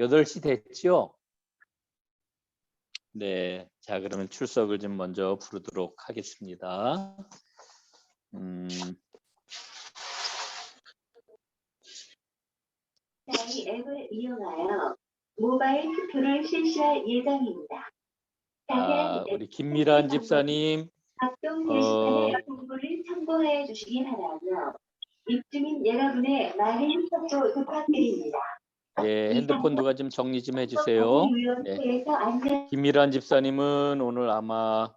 8시 됐죠? 네, 자 그러면 출석을 좀 먼저 부르도록 하겠습니다. 이 앱을 이용하여 모바일 투표를 실시할 예정입니다. 우리 김미란 집사님, 작동 게시판에 공고를 첨부해 주시기 바라며 입주민 여러분의 많은 협조 부탁드립니다. 예, 핸드폰 누가 좀 정리 좀 해주세요. 네. 김미란 집사님은 오늘 아마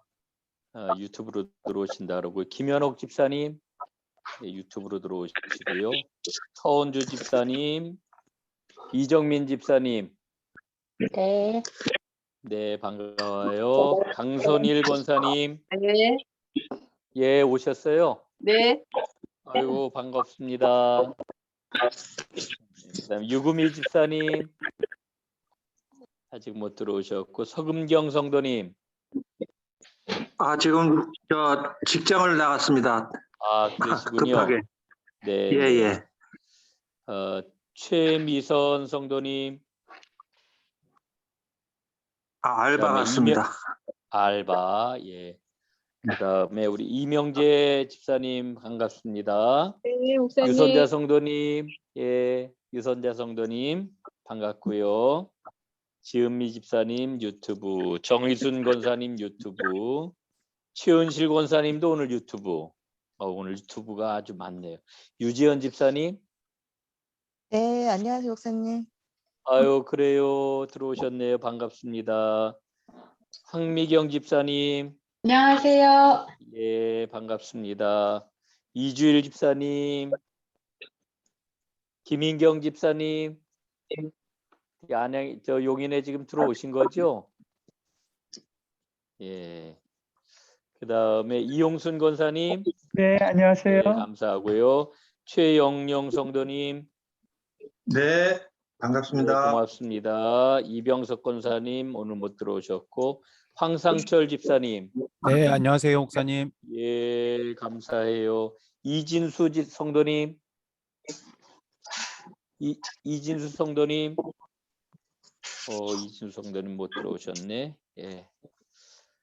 유튜브로 들어오신다 그러고, 김현옥 집사님 네, 유튜브로 들어오시고요. 서은주 집사님, 이정민 집사님, 네. 네 반가워요. 강선일 권사님, 네. 예 오셨어요. 네. 아이고 반갑습니다. 그다음 유구미 집사님 아직 못 들어오셨고, 서금경 성도님. 지금 저 직장을 나갔습니다. 그러시군요. 급하게. 네. 예. 최미선 성도님. 알바 같습니다. 알바. 예. 그다음에 우리 이명재 집사님 반갑습니다. 네, 목사님. 유선자 성도님. 예. 유선자 성도님 반갑고요. 지은미 집사님 유튜브, 정의순 권사님 유튜브, 최은실 권사님도 오늘 유튜브. 오늘 유튜브가 아주 많네요. 유지연 집사님. 네, 안녕하세요, 목사님. 아유, 그래요. 들어오셨네요. 반갑습니다. 황미경 집사님. 안녕하세요. 예, 반갑습니다. 이주일 집사님. 김인경 집사님. 안양, 용인에 지금 들어오신 거죠? 예. 그 다음에 이용순 권사님. 네, 안녕하세요. 네, 감사하고요. 최영영 성도님. 네, 반갑습니다. 네, 고맙습니다. 이병석 권사님 오늘 못 들어오셨고, 황상철 집사님. 네, 안녕하세요, 목사님. 예, 감사해요. 이진수 성도님. 이진수 성도님. 이진수 성도님 못 들어오셨네. 예.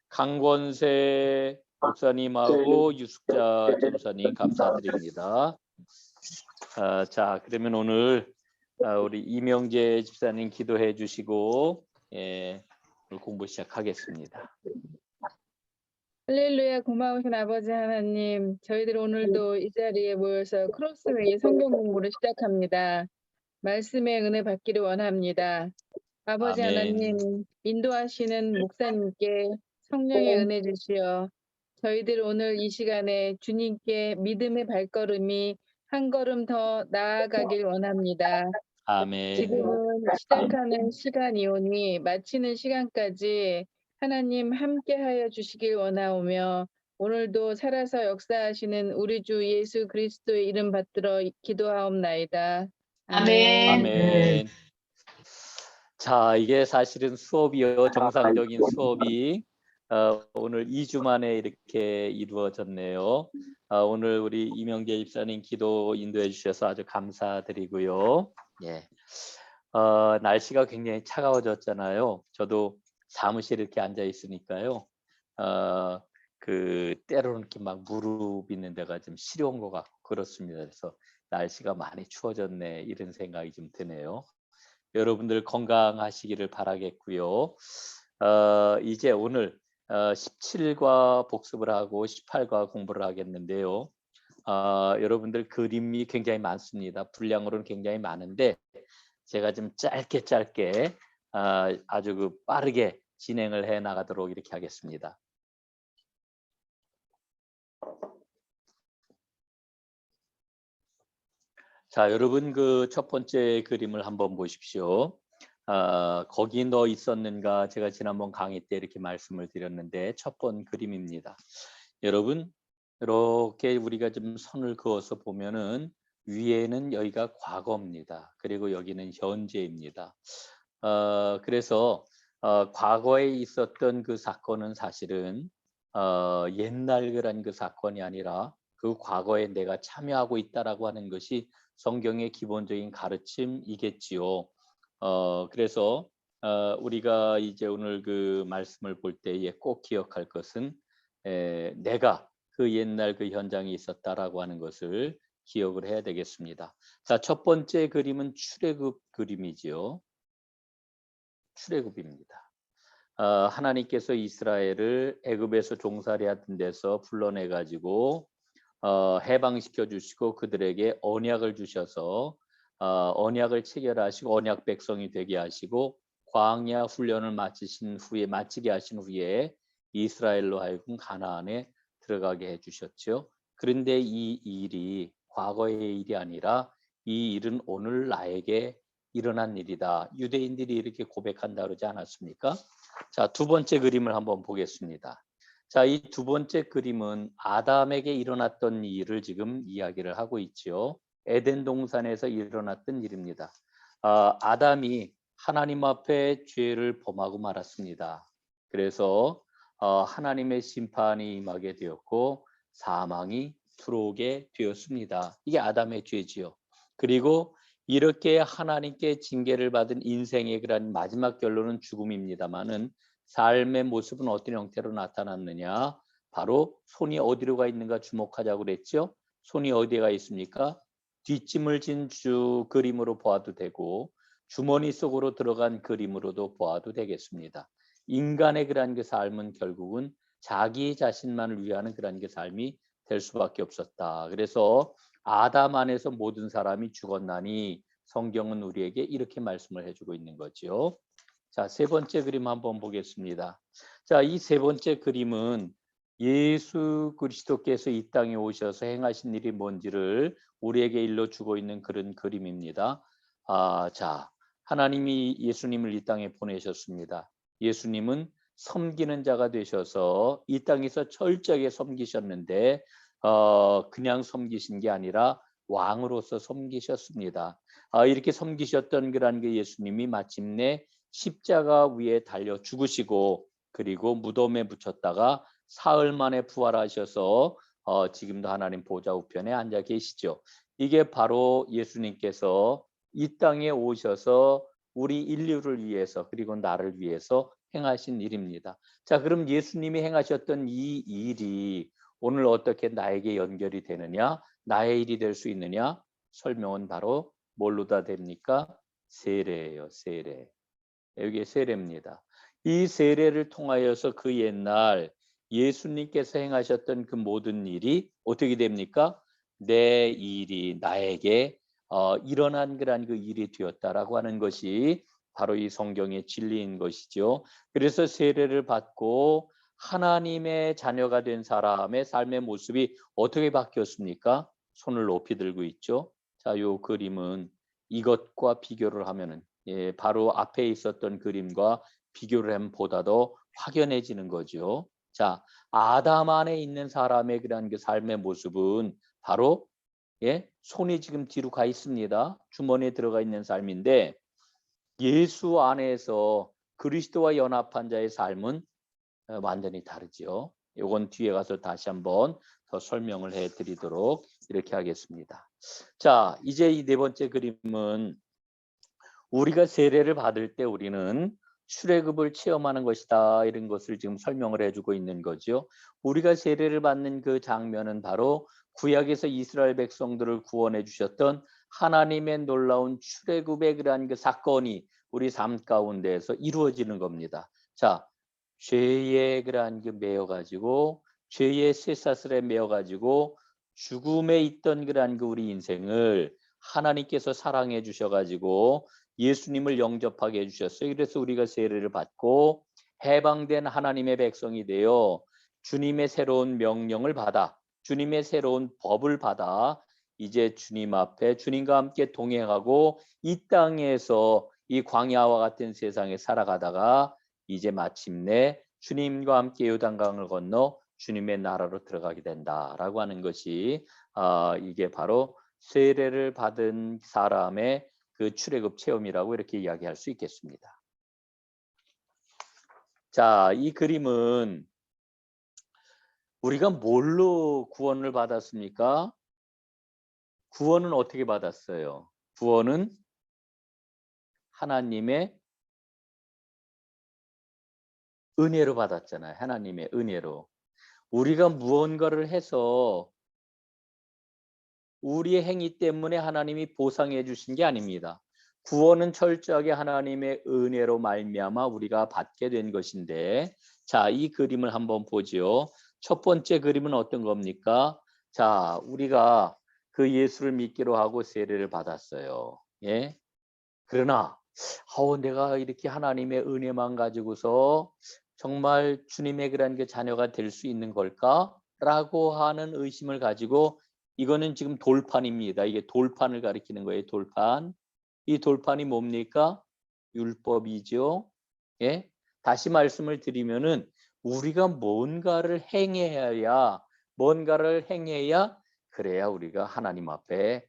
강권세 목사님하고 유숙자 전사님 감사드립니다. 자, 그러면 오늘 우리 이명재 집사님 기도해 주시고, 예, 오늘 공부 시작하겠습니다. 할렐루야. 고마우신 아버지 하나님, 저희들 오늘도 이 자리에 모여서 크로스웨이 성경 공부를 시작합니다. 말씀의 은혜 받기를 원합니다. 아버지 아멘. 하나님, 인도하시는 목사님께 성령의 은혜 주시어 저희들 오늘 이 시간에 주님께 믿음의 발걸음이 한 걸음 더 나아가길 원합니다. 아멘. 지금은 시작하는 시간이오니 마치는 시간까지 하나님 함께하여 주시길 원하오며, 오늘도 살아서 역사하시는 우리 주 예수 그리스도의 이름 받들어 기도하옵나이다. 아멘. 아멘. 자, 이게 사실은 수업이요. 정상적인 수업이 오늘 2주 만에 이렇게 이루어졌네요. 오늘 우리 이명재 집사님 기도 인도해 주셔서 아주 감사드리고요. 예. 날씨가 굉장히 차가워졌잖아요. 저도 사무실에 이렇게 앉아 있으니까요. 때로는 이렇게 막 무릎 있는 데가 좀 시려운 것 같고 그렇습니다. 그래서 날씨가 많이 추워졌네 이런 생각이 좀 드네요. 여러분들 건강하시기를 바라겠고요. 이제 오늘 17과 복습을 하고 18과 공부를 하겠는데요. 여러분들 그림이 굉장히 많습니다. 분량으로는 굉장히 많은데 제가 좀 짧게 아주 빠르게 진행을 해 나가도록 이렇게 하겠습니다. 자, 여러분 그 첫 번째 그림을 한번 보십시오. 거기 너 있었는가? 제가 지난번 강의 때 이렇게 말씀을 드렸는데 첫 번 그림입니다. 여러분 이렇게 우리가 좀 선을 그어서 보면은 위에는 여기가 과거입니다. 그리고 여기는 현재입니다. 그래서 과거에 있었던 그 사건은 사실은 옛날 그런 그 사건이 아니라 그 과거에 내가 참여하고 있다라고 하는 것이 성경의 기본적인 가르침이겠지요. 그래서 우리가 이제 오늘 그 말씀을 볼 때에 꼭 기억할 것은 내가 그 옛날 그 현장에 있었다라고 하는 것을 기억을 해야 되겠습니다. 자, 첫 번째 그림은 출애굽 그림이지요. 출애굽입니다. 하나님께서 이스라엘을 애굽에서 종살이 하던 데서 불러내 가지고 해방시켜 주시고 그들에게 언약을 주셔서 언약을 체결하시고 언약 백성이 되게 하시고 광야 훈련을 마치게 하신 후에 이스라엘로 하여금 가나안에 들어가게 해 주셨죠. 그런데 이 일이 과거의 일이 아니라 이 일은 오늘 나에게 일어난 일이다. 유대인들이 이렇게 고백한다 그러지 않았습니까? 자, 두 번째 그림을 한번 보겠습니다. 자, 이 두 번째 그림은 아담에게 일어났던 일을 지금 이야기를 하고 있지요. 에덴 동산에서 일어났던 일입니다. 아담이 하나님 앞에 죄를 범하고 말았습니다. 그래서 하나님의 심판이 임하게 되었고 사망이 들어오게 되었습니다. 이게 아담의 죄지요. 그리고 이렇게 하나님께 징계를 받은 인생의 그런 마지막 결론은 죽음입니다만은 삶의 모습은 어떤 형태로 나타났느냐? 바로 손이 어디로 가 있는가 주목하자고 그랬죠. 손이 어디가 있습니까? 뒷짐을 진 그림으로 보아도 되고 주머니 속으로 들어간 그림으로도 보아도 되겠습니다. 인간의 그러한 그 삶은 결국은 자기 자신만을 위하는 그러한 그 삶이 될 수밖에 없었다. 그래서 아담 안에서 모든 사람이 죽었나니 성경은 우리에게 이렇게 말씀을 해주고 있는 거죠. 자, 세 번째 그림 한번 보겠습니다. 자, 이 세 번째 그림은 예수 그리스도께서 이 땅에 오셔서 행하신 일이 뭔지를 우리에게 일러주고 있는 그런 그림입니다. 자, 하나님이 예수님을 이 땅에 보내셨습니다. 예수님은 섬기는 자가 되셔서 이 땅에서 철저하게 섬기셨는데 그냥 섬기신 게 아니라 왕으로서 섬기셨습니다. 이렇게 섬기셨던 그런 그 예수님이 마침내 십자가 위에 달려 죽으시고 그리고 무덤에 붙였다가 사흘 만에 부활하셔서 지금도 하나님 보좌 우편에 앉아 계시죠. 이게 바로 예수님께서 이 땅에 오셔서 우리 인류를 위해서 그리고 나를 위해서 행하신 일입니다. 자, 그럼 예수님이 행하셨던 이 일이 오늘 어떻게 나에게 연결이 되느냐? 나의 일이 될 수 있느냐? 설명은 바로 뭘로 다 됩니까? 세례예요, 세례. 여기 세례입니다. 이 세례를 통하여서 그 옛날 예수님께서 행하셨던 그 모든 일이 어떻게 됩니까? 내 일이 나에게 일어난 그런 그 일이 되었다라고 하는 것이 바로 이 성경의 진리인 것이죠. 그래서 세례를 받고 하나님의 자녀가 된 사람의 삶의 모습이 어떻게 바뀌었습니까? 손을 높이 들고 있죠. 자, 요 그림은 이것과 비교를 하면은 바로 앞에 있었던 그림과 비교를 하면 보다 더 확연해지는 거죠. 자, 아담 안에 있는 사람의 그런 그 삶의 모습은 바로 손이 지금 뒤로 가 있습니다. 주머니에 들어가 있는 삶인데 예수 안에서 그리스도와 연합한 자의 삶은 완전히 다르죠. 이건 뒤에 가서 다시 한번 더 설명을 해드리도록 이렇게 하겠습니다. 자, 이제 이 네 번째 그림은 우리가 세례를 받을 때 우리는 출애굽을 체험하는 것이다 이런 것을 지금 설명을 해주고 있는 거죠. 우리가 세례를 받는 그 장면은 바로 구약에서 이스라엘 백성들을 구원해 주셨던 하나님의 놀라운 출애굽의 그러한 그 사건이 우리 삶 가운데에서 이루어지는 겁니다. 자, 죄의 그러한 그 매여 가지고 죄의 쇠사슬에 매여 가지고 죽음에 있던 그러한 그 우리 인생을 하나님께서 사랑해 주셔 가지고 예수님을 영접하게 해주셨어요. 그래서 우리가 세례를 받고 해방된 하나님의 백성이 되어 주님의 새로운 명령을 받아 주님의 새로운 법을 받아 이제 주님 앞에 주님과 함께 동행하고 이 땅에서 이 광야와 같은 세상에 살아가다가 이제 마침내 주님과 함께 요단강을 건너 주님의 나라로 들어가게 된다라고 하는 것이 이게 바로 세례를 받은 사람의 그 출애굽 체험이라고 이렇게 이야기할 수 있겠습니다. 자, 이 그림은 우리가 뭘로 구원을 받았습니까? 구원은 어떻게 받았어요? 구원은 하나님의 은혜로 받았잖아요. 하나님의 은혜로. 우리가 무언가를 해서 우리의 행위 때문에 하나님이 보상해 주신 게 아닙니다. 구원은 철저하게 하나님의 은혜로 말미암아 우리가 받게 된 것인데, 자, 이 그림을 한번 보죠. 첫 번째 그림은 어떤 겁니까? 자, 우리가 그 예수를 믿기로 하고 세례를 받았어요. 예. 그러나 내가 이렇게 하나님의 은혜만 가지고서 정말 주님의 그런 그 자녀가 될 수 있는 걸까라고 하는 의심을 가지고, 이거는 지금 돌판입니다. 이게 돌판을 가리키는 거예요. 돌판. 이 돌판이 뭡니까? 율법이죠. 예? 다시 말씀을 드리면은 우리가 뭔가를 행해야 그래야 우리가 하나님 앞에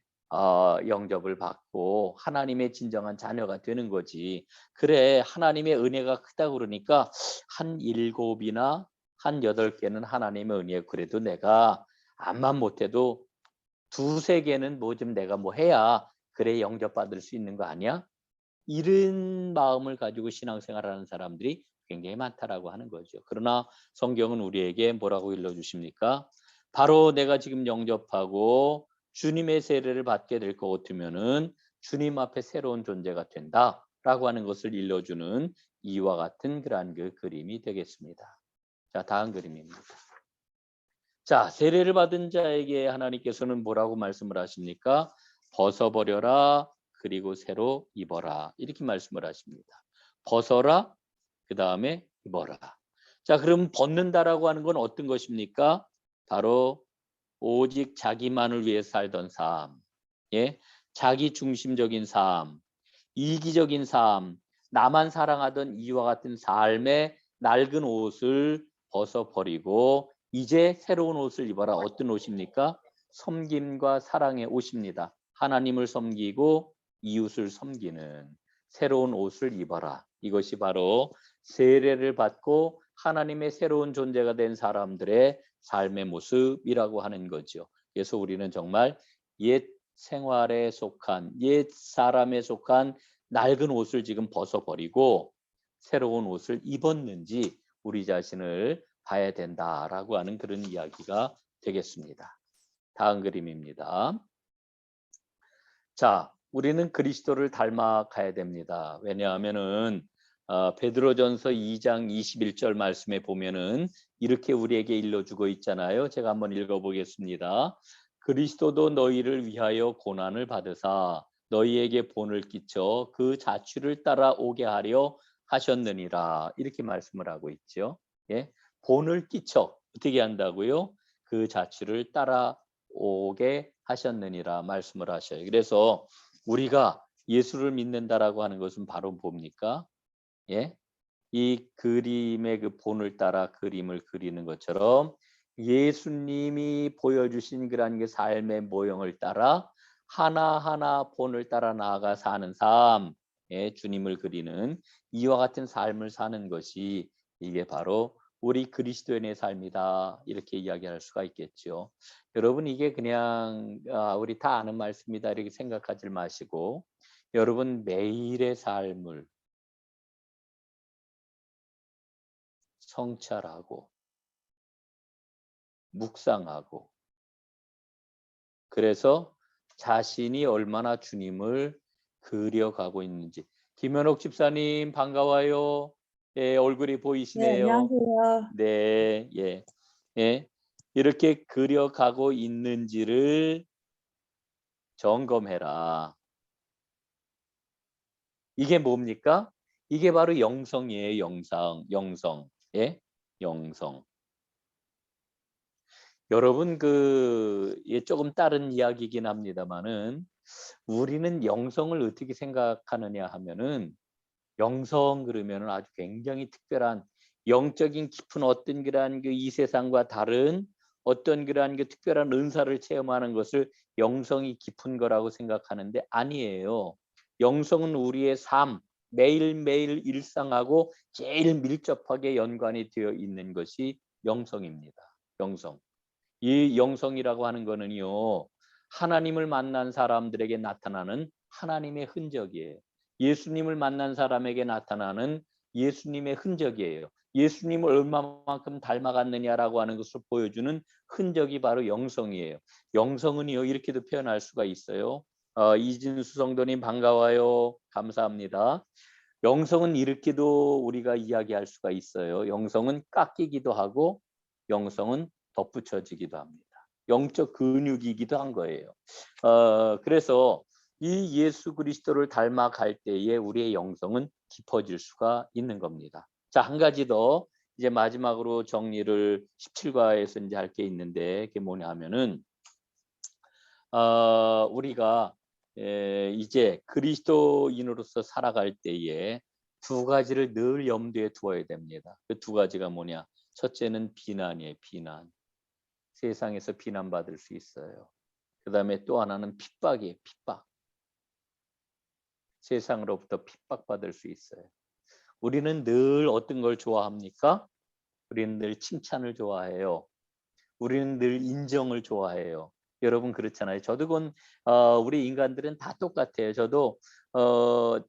영접을 받고 하나님의 진정한 자녀가 되는 거지. 그래, 하나님의 은혜가 크다 그러니까 한 7이나 한 8개는 하나님의 은혜, 그래도 내가 암만 못해도 2-3개는 뭐 좀 내가 뭐 해야 그래 영접받을 수 있는 거 아니야? 이런 마음을 가지고 신앙생활하는 사람들이 굉장히 많다라고 하는 거죠. 그러나 성경은 우리에게 뭐라고 일러주십니까? 바로 내가 지금 영접하고 주님의 세례를 받게 될 것 같으면은 주님 앞에 새로운 존재가 된다라고 하는 것을 일러주는 이와 같은 그러한 그 그림이 되겠습니다. 자, 다음 그림입니다. 자, 세례를 받은 자에게 하나님께서는 뭐라고 말씀을 하십니까? 벗어버려라, 그리고 새로 입어라, 이렇게 말씀을 하십니다. 벗어라, 그 다음에 입어라. 자, 그럼 벗는다라고 하는 건 어떤 것입니까? 바로 오직 자기만을 위해 살던 삶, 예, 자기 중심적인 삶, 이기적인 삶, 나만 사랑하던 이와 같은 삶의 낡은 옷을 벗어버리고 이제 새로운 옷을 입어라. 어떤 옷입니까? 섬김과 사랑의 옷입니다. 하나님을 섬기고 이웃을 섬기는 새로운 옷을 입어라. 이것이 바로 세례를 받고 하나님의 새로운 존재가 된 사람들의 삶의 모습이라고 하는 거죠. 그래서 우리는 정말 옛 생활에 속한, 옛 사람에 속한 낡은 옷을 지금 벗어버리고 새로운 옷을 입었는지 우리 자신을 봐야 된다라고 하는 그런 이야기가 되겠습니다. 다음 그림입니다. 자, 우리는 그리스도를 닮아가야 됩니다. 왜냐하면은 베드로전서 2장 21절 말씀에 보면은 이렇게 우리에게 일러주고 있잖아요. 제가 한번 읽어보겠습니다. 그리스도도 너희를 위하여 고난을 받으사 너희에게 본을 끼쳐 그 자취를 따라오게 하려 하셨느니라, 이렇게 말씀을 하고 있죠. 예? 본을 끼쳐 어떻게 한다고요? 그 자취를 따라오게 하셨느니라 말씀을 하셔요. 그래서 우리가 예수를 믿는다라고 하는 것은 바로 뭡니까? 예? 이 그림의 그 본을 따라 그림을 그리는 것처럼 예수님이 보여주신 그러한 게 삶의 모형을 따라 하나하나 본을 따라 나아가 사는 삶, 예, 주님을 그리는 이와 같은 삶을 사는 것이 이게 바로 우리 그리스도인의 삶이다, 이렇게 이야기할 수가 있겠죠. 여러분, 이게 그냥 우리 다 아는 말씀이다 이렇게 생각하지 마시고 여러분 매일의 삶을 성찰하고 묵상하고, 그래서 자신이 얼마나 주님을 그려가고 있는지. 김현옥 집사님 반가워요. 예, 얼굴이 네, 보이시네요. 안녕하세요. 네, 예, 예, 이렇게 그려가고 있는지를 점검해라. 이게 뭡니까? 이게 바로 영성이에요. 영성, 예, 영성. 여러분 조금 다른 이야기이긴 합니다만은 우리는 영성을 어떻게 생각하느냐 하면은 영성 그러면은 아주 굉장히 특별한 영적인 깊은 어떤 그러한 이 세상과 다른 어떤 그러한 특별한 은사를 체험하는 것을 영성이 깊은 거라고 생각하는데 아니에요. 영성은 우리의 삶, 매일매일 일상하고 제일 밀접하게 연관이 되어 있는 것이 영성입니다. 영성. 이 영성이라고 하는 거는요, 하나님을 만난 사람들에게 나타나는 하나님의 흔적이에요. 예수님을 만난 사람에게 나타나는 예수님의 흔적이에요. 예수님을 얼마만큼 닮아갔느냐라고 하는 것을 보여주는 흔적이 바로 영성이에요. 영성은요, 이렇게도 표현할 수가 있어요. 이진수 성도님 반가워요. 감사합니다. 영성은 이렇게도 우리가 이야기할 수가 있어요. 영성은 깎이기도 하고 영성은 덧붙여지기도 합니다. 영적 근육이기도 한 거예요. 그래서 이 예수 그리스도를 닮아갈 때에 우리의 영성은 깊어질 수가 있는 겁니다. 자, 한 가지 더 이제 마지막으로 정리를 17과에서 이제 할 게 있는데 그게 뭐냐 하면은 우리가 이제 그리스도인으로서 살아갈 때에 두 가지를 늘 염두에 두어야 됩니다. 그 두 가지가 뭐냐? 첫째는 비난이에요. 비난. 세상에서 비난받을 수 있어요. 그 다음에 또 하나는 핍박이에요. 핍박. 세상으로부터 핍박받을 수 있어요. 우리는 늘 어떤 걸 좋아합니까? 우리는 늘 칭찬을 좋아해요. 우리는 늘 인정을 좋아해요. 여러분 그렇잖아요. 저도 우리 인간들은 다 똑같아요. 저도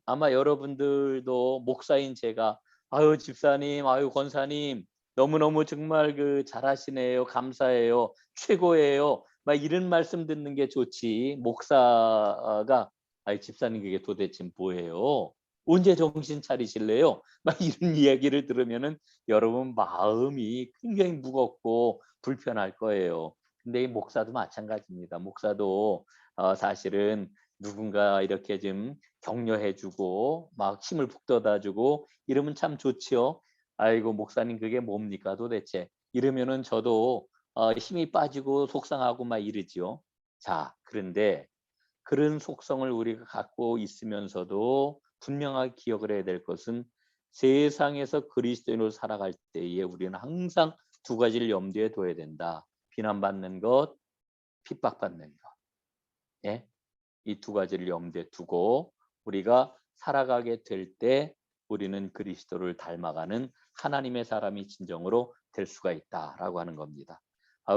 아마 여러분들도 목사인 제가 아유 집사님, 아유 권사님 너무너무 정말 잘하시네요. 감사해요. 최고예요. 막 이런 말씀 듣는 게 좋지. 목사가 아이 집사님 그게 도대체 뭐예요? 언제 정신 차리실래요? 막 이런 이야기를 들으면은 여러분 마음이 굉장히 무겁고 불편할 거예요. 근데 이 목사도 마찬가지입니다. 목사도 사실은 누군가 이렇게 좀 격려해주고 막 힘을 북돋아주고 이러면 참 좋지요. 아이고 목사님 그게 뭡니까 도대체 이러면은 저도 힘이 빠지고 속상하고 막 이러지요. 자, 그런데 그런 속성을 우리가 갖고 있으면서도 분명하게 기억을 해야 될 것은 세상에서 그리스도인으로 살아갈 때에 우리는 항상 두 가지를 염두에 둬야 된다. 비난받는 것, 핍박받는 것. 예? 이 두 가지를 염두에 두고 우리가 살아가게 될 때 우리는 그리스도를 닮아가는 하나님의 사람이 진정으로 될 수가 있다라고 하는 겁니다.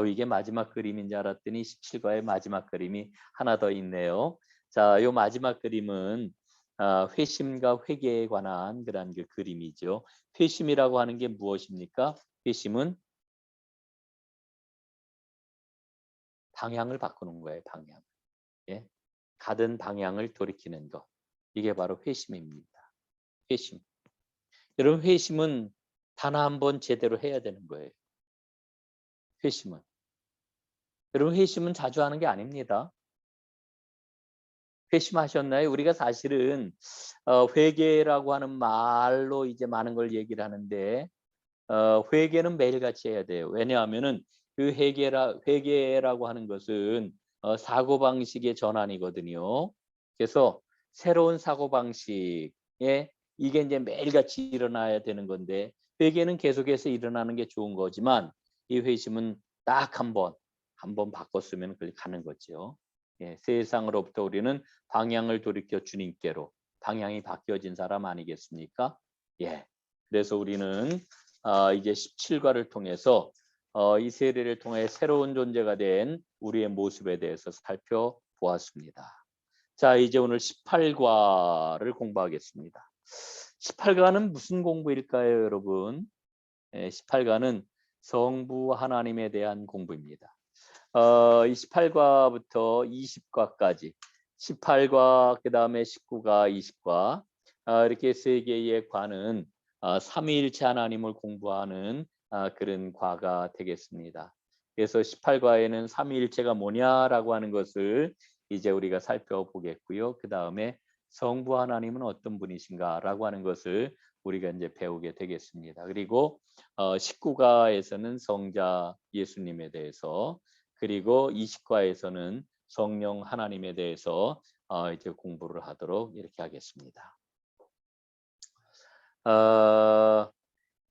이게 마지막 그림인 줄 알았더니 17과의 마지막 그림이 하나 더 있네요. 자, 요 마지막 그림은 회심과 회개에 관한 그런 그림이죠. 회심이라고 하는 게 무엇입니까? 회심은 방향을 바꾸는 거예요. 방향. 예? 가던 방향을 돌이키는 것. 이게 바로 회심입니다. 회심. 여러분 회심은 단 한 번 제대로 해야 되는 거예요. 회심은. 여러분 회심은 자주 하는 게 아닙니다. 회심하셨나요? 우리가 사실은 회개라고 하는 말로 이제 많은 걸 얘기를 하는데 회개는 매일같이 해야 돼요. 왜냐하면은 그 회개라고 하는 것은 사고방식의 전환이거든요. 그래서 새로운 사고방식에 이게 이제 매일같이 일어나야 되는 건데 회개는 계속해서 일어나는 게 좋은 거지만 이 회심은 딱 한 번 바꿨으면 그렇게 가는 거죠. 예, 세상으로부터 우리는 방향을 돌이켜 주님께로 방향이 바뀌어진 사람 아니겠습니까? 예. 그래서 우리는 이제 17과를 통해서 이 세례를 통해 새로운 존재가 된 우리의 모습에 대해서 살펴보았습니다. 자, 이제 오늘 18과를 공부하겠습니다. 18과는 무슨 공부일까요, 여러분? 18과는 성부 하나님에 대한 공부입니다. 28과부터 20과까지 18과 그 다음에 19과 20과 이렇게 세 개의 과는 삼위일체 하나님을 공부하는 그런 과가 되겠습니다. 그래서 18과에는 삼위일체가 뭐냐라고 하는 것을 이제 우리가 살펴보겠고요. 그 다음에 성부 하나님은 어떤 분이신가라고 하는 것을 우리가 이제 배우게 되겠습니다. 그리고 19과에서는 성자 예수님에 대해서 그리고 20과에서는 성령 하나님에 대해서 이제 공부를 하도록 이렇게 하겠습니다.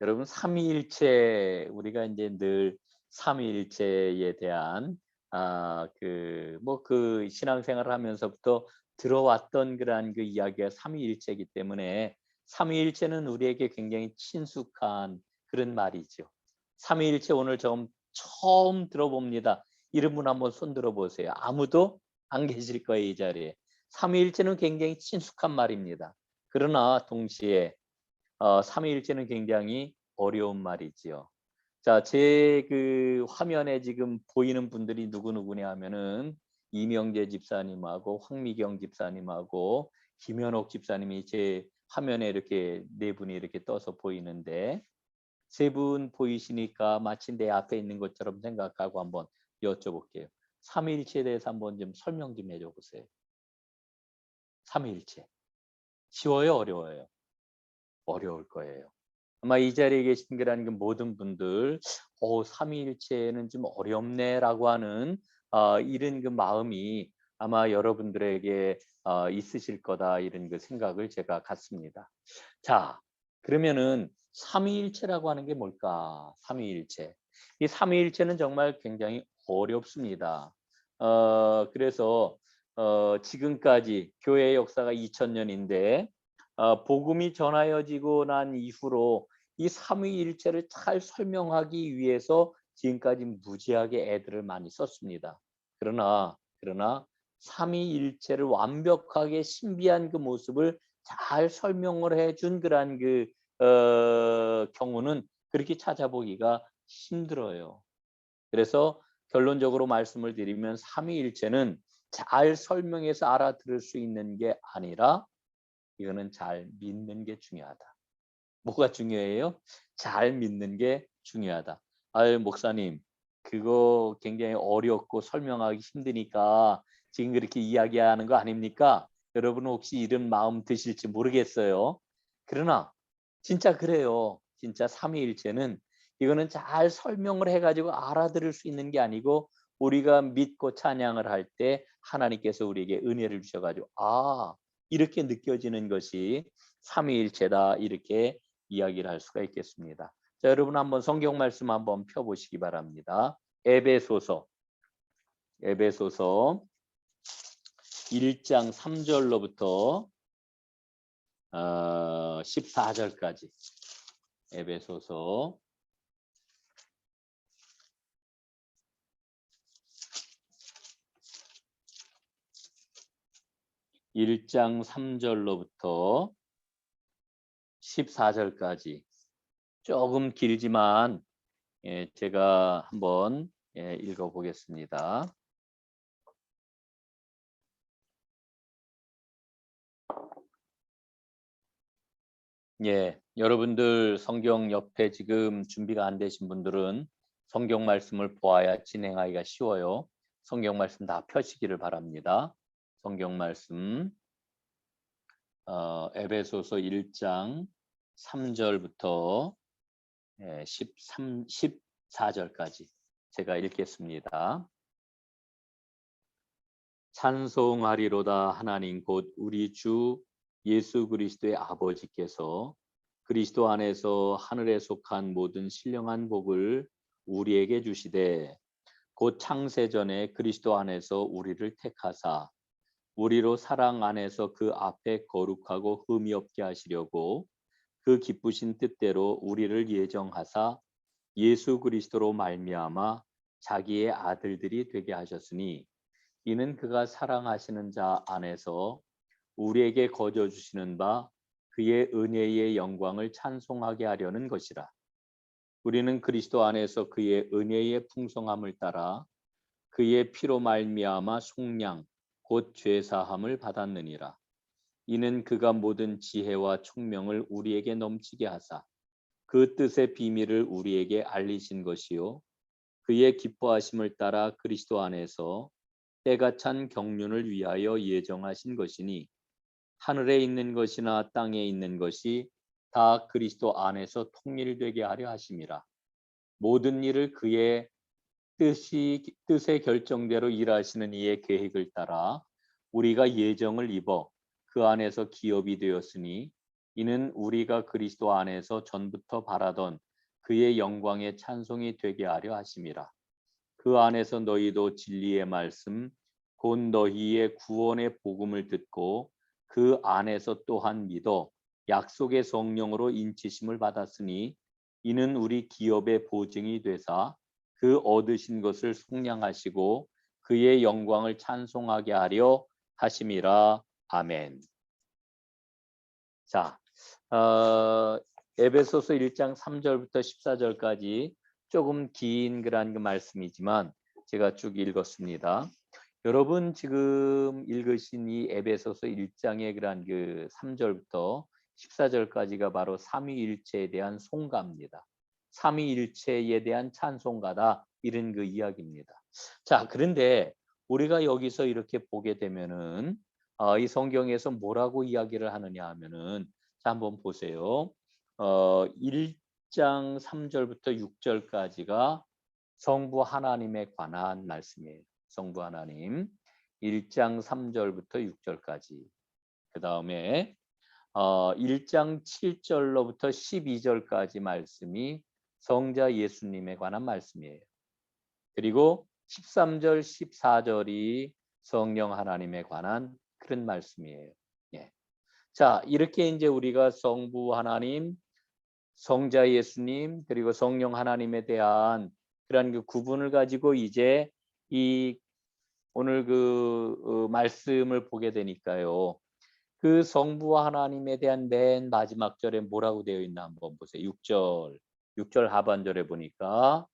여러분 삼위일체 우리가 이제 늘 삼위일체에 대한 그 신앙생활을 하면서부터 들어왔던 그러한 그 이야기가 삼위일체이기 때문에 삼위일체는 우리에게 굉장히 친숙한 그런 말이죠. 삼위일체 오늘 처음 들어봅니다. 이런 분 한번 손 들어보세요. 아무도 안 계실 거예요, 이 자리에. 삼위일체는 굉장히 친숙한 말입니다. 그러나 동시에 삼위일체는 굉장히 어려운 말이지요. 자, 제 그 화면에 지금 보이는 분들이 누구냐 하면은 이명재 집사님하고 황미경 집사님하고 김현옥 집사님이 제 화면에 이렇게 네 분이 이렇게 떠서 보이는데, 세 분 보이시니까 마치 내 앞에 있는 것처럼 생각하고 한번 여쭤볼게요. 삼위일체에 대해서 한번 좀 설명 좀 해줘 보세요. 삼위일체. 쉬워요, 어려워요? 어려울 거예요. 아마 이 자리에 계신 거라는 그 모든 분들, 삼위일체는 좀 어렵네라고 하는 이런 그 마음이 아마 여러분들에게 있으실 거다, 이런 그 생각을 제가 갖습니다. 자, 그러면은 삼위일체라고 하는 게 뭘까? 삼위일체. 이 삼위일체는 정말 굉장히 어렵습니다. 그래서 지금까지 교회 역사가 2000년인데 복음이 전하여지고 난 이후로 이 삼위일체를 잘 설명하기 위해서 지금까지 무지하게 애들을 많이 썼습니다. 그러나 삼위일체를 완벽하게 신비한 그 모습을 잘 설명을 해준 그런 그 경우는 그렇게 찾아보기가 힘들어요. 그래서 결론적으로 말씀을 드리면 삼위일체는 잘 설명해서 알아들을 수 있는 게 아니라 이거는 잘 믿는 게 중요하다. 뭐가 중요해요? 잘 믿는 게 중요하다. 아유, 목사님, 그거 굉장히 어렵고 설명하기 힘드니까 지금 그렇게 이야기하는 거 아닙니까? 여러분 혹시 이런 마음 드실지 모르겠어요. 그러나 진짜 그래요. 진짜 삼위일체는 이거는 잘 설명을 해가지고 알아들을 수 있는 게 아니고, 우리가 믿고 찬양을 할 때 하나님께서 우리에게 은혜를 주셔가지고 이렇게 느껴지는 것이 삼위일체다, 이렇게 이야기를 할 수가 있겠습니다. 자, 여러분 한번 성경 말씀 한번 펴보시기 바랍니다. 에베소서 1장 3절로부터 14절까지. 에베소서 1장 3절로부터 14절까지. 조금 길지만 제가 한번 읽어보겠습니다. 여러분들 성경 옆에 지금 준비가 안 되신 분들은 성경 말씀을 보아야 진행하기가 쉬워요. 성경 말씀 다 펴시기를 바랍니다. 성경 말씀 에베소서 1장 3절부터 14절까지 제가 읽겠습니다. 찬송하리로다 하나님 곧 우리 주 예수 그리스도의 아버지께서 그리스도 안에서 하늘에 속한 모든 신령한 복을 우리에게 주시되, 곧 창세전에 그리스도 안에서 우리를 택하사 우리로 사랑 안에서 그 앞에 거룩하고 흠이 없게 하시려고 그 기쁘신 뜻대로 우리를 예정하사 예수 그리스도로 말미암아 자기의 아들들이 되게 하셨으니, 이는 그가 사랑하시는 자 안에서 우리에게 거저 주시는 바 그의 은혜의 영광을 찬송하게 하려는 것이라. 우리는 그리스도 안에서 그의 은혜의 풍성함을 따라 그의 피로 말미암아 속량 곧 죄사함을 받았느니라. 이는 그가 모든 지혜와 총명을 우리에게 넘치게 하사 그 뜻의 비밀을 우리에게 알리신 것이요, 그의 기뻐하심을 따라 그리스도 안에서 때가 찬 경륜을 위하여 예정하신 것이니, 하늘에 있는 것이나 땅에 있는 것이 다 그리스도 안에서 통일되게 하려 하심이라. 모든 일을 그의 뜻의 결정대로 일하시는 이의 계획을 따라 우리가 예정을 입어 그 안에서 기업이 되었으니, 이는 우리가 그리스도 안에서 전부터 바라던 그의 영광의 찬송이 되게 하려 하심이라. 그 안에서 너희도 진리의 말씀 곧 너희의 구원의 복음을 듣고 그 안에서 또한 믿어 약속의 성령으로 인치심을 받았으니, 이는 우리 기업의 보증이 되사 그 얻으신 것을 속량하시고 그의 영광을 찬송하게 하려 하심이라. 아멘. 자, 에베소서 1장 3절부터 14절까지 조금 긴 그런 그 말씀이지만 제가 쭉 읽었습니다. 여러분 지금 읽으신 이 에베소서 1장의 그런 그 3절부터 14절까지가 바로 삼위일체에 대한 송가입니다. 삼위일체에 대한 찬송가다, 이런 그 이야기입니다. 자, 그런데 우리가 여기서 이렇게 보게 되면은 이 성경에서 뭐라고 이야기를 하느냐 하면은, 자, 한번 보세요. 1장 3절부터 6절까지가 성부 하나님에 관한 말씀이에요. 성부 하나님 1장 3절부터 6절까지. 그 다음에 1장 7절로부터 12절까지 말씀이 성자 예수님에 관한 말씀이에요. 그리고 13절, 14절이 성령 하나님에 관한 그런 말씀이에요. 예. 자, 이렇게 이제 우리가 성부 하나님, 성자 예수님, 그리고 성령 하나님에 대한 그런 그 구분을 가지고 이제 이 오늘 그 말씀을 보게 되니까요. 그 성부 하나님에 대한 맨 마지막 절에 뭐라고 되어 있나 한번 보세요. 6절 하반절에 보니까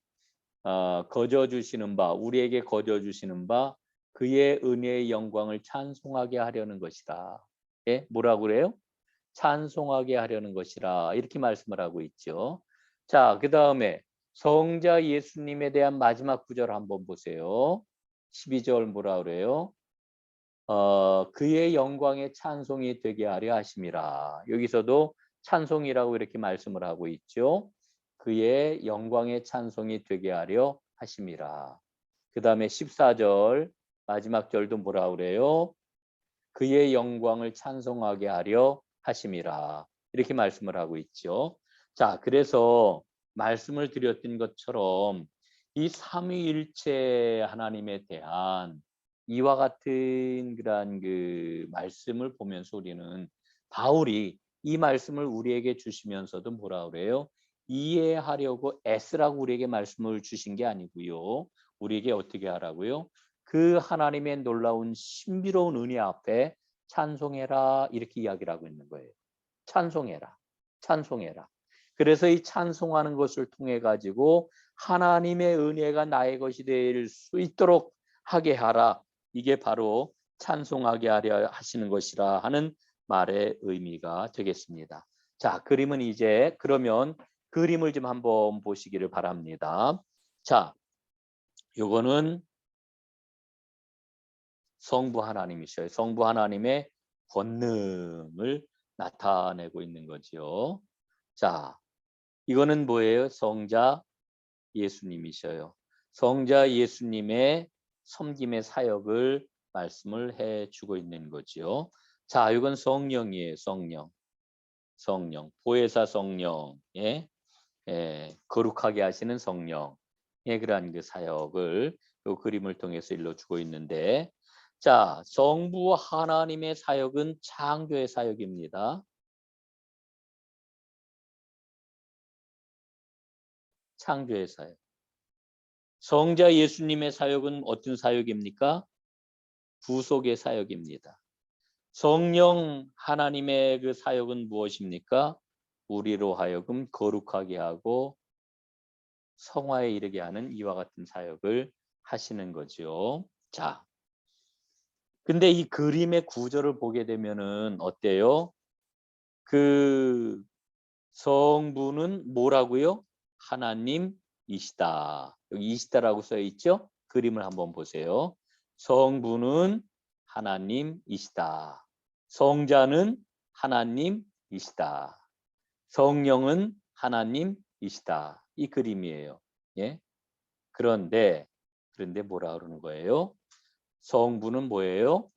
거저 주시는 바, 우리에게 거저 주시는 바 그의 은혜의 영광을 찬송하게 하려는 것이다. 예? 뭐라고 그래요? 찬송하게 하려는 것이라, 이렇게 말씀을 하고 있죠. 자, 그 다음에 성자 예수님에 대한 마지막 구절 한번 보세요. 12절 뭐라 그래요? 그의 영광의 찬송이 되게 하려 하심이라. 여기서도 찬송이라고 이렇게 말씀을 하고 있죠. 그의 영광의 찬송이 되게 하려 하심이라. 그 다음에 14절 마지막 절도 뭐라 그래요? 그의 영광을 찬송하게 하려 하심이라. 이렇게 말씀을 하고 있죠. 자, 그래서 말씀을 드렸던 것처럼 이 삼위일체 하나님에 대한 이와 같은 그러한 그 말씀을 보면서 우리는 바울이 이 말씀을 우리에게 주시면서도 뭐라 그래요? 이해하려고 애쓰라고 우리에게 말씀을 주신 게 아니고요. 우리에게 어떻게 하라고요? 그 하나님의 놀라운 신비로운 은혜 앞에 찬송해라, 이렇게 이야기를 하고 있는 거예요. 찬송해라, 찬송해라. 그래서 이 찬송하는 것을 통해 가지고 하나님의 은혜가 나의 것이 될 수 있도록 하게 하라. 이게 바로 찬송하게 하려 하시는 것이라 하는 말의 의미가 되겠습니다. 자, 그림은 이제 그러면 그림을 좀 한번 보시기를 바랍니다. 자, 요거는 성부 하나님이셔요. 성부 하나님의 권능을 나타내고 있는 거지요. 자, 이거는 뭐예요? 성자 예수님이셔요. 성자 예수님의 섬김의 사역을 말씀을 해주고 있는 거지요. 자, 이건 성령이에요. 성령, 보혜사 성령, 거룩하게 하시는 성령의 그러한 그 사역을 이 그림을 통해서 일러주고 있는데, 자, 성부 하나님의 사역은 창조의 사역입니다. 창조의 사역. 성자 예수님의 사역은 어떤 사역입니까? 구속의 사역입니다. 성령 하나님의 그 사역은 무엇입니까? 우리로 하여금 거룩하게 하고 성화에 이르게 하는 이와 같은 사역을 하시는 거죠. 자, 근데 이 그림의 구조를 보게 되면은 어때요? 그 성부는 뭐라고요? 하나님이시다. 여기 이시다라고 써 있죠? 그림을 한번 보세요. 성부는 하나님이시다. 성자는 하나님이시다. 성령은 하나님이시다. 이 그림이에요. 예? 그런데 뭐라 그러는 거예요? 성부는 뭐예요?